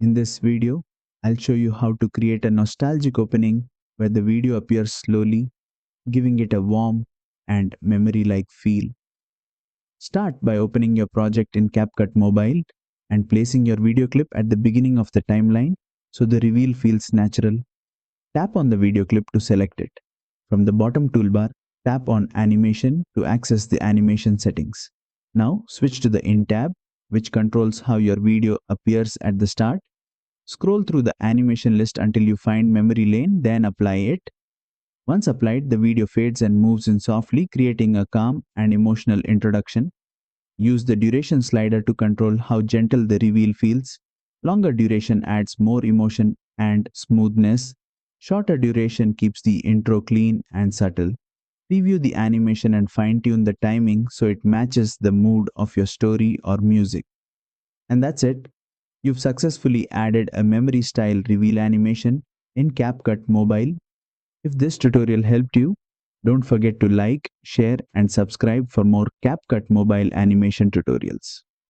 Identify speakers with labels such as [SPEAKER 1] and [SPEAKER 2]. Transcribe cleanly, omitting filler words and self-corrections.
[SPEAKER 1] In this video, I'll show you how to create a nostalgic opening where the video appears slowly, giving it a warm and memory-like feel. Start by opening your project in CapCut Mobile and placing your video clip at the beginning of the timeline so the reveal feels natural. Tap on the video clip to select it. From the bottom toolbar, tap on Animation to access the animation settings. Now switch to the In tab, which controls how your video appears at the start. Scroll through the animation list until you find Memory Lane, then apply it. Once applied, the video fades and moves in softly, creating a calm and emotional introduction. Use the duration slider to control how gentle the reveal feels. Longer duration adds more emotion and smoothness. Shorter duration keeps the intro clean and subtle. Preview the animation and fine-tune the timing so it matches the mood of your story or music. And that's it. You've successfully added a memory-style reveal animation in CapCut Mobile. If this tutorial helped you, don't forget to like, share, and subscribe for more CapCut Mobile animation tutorials.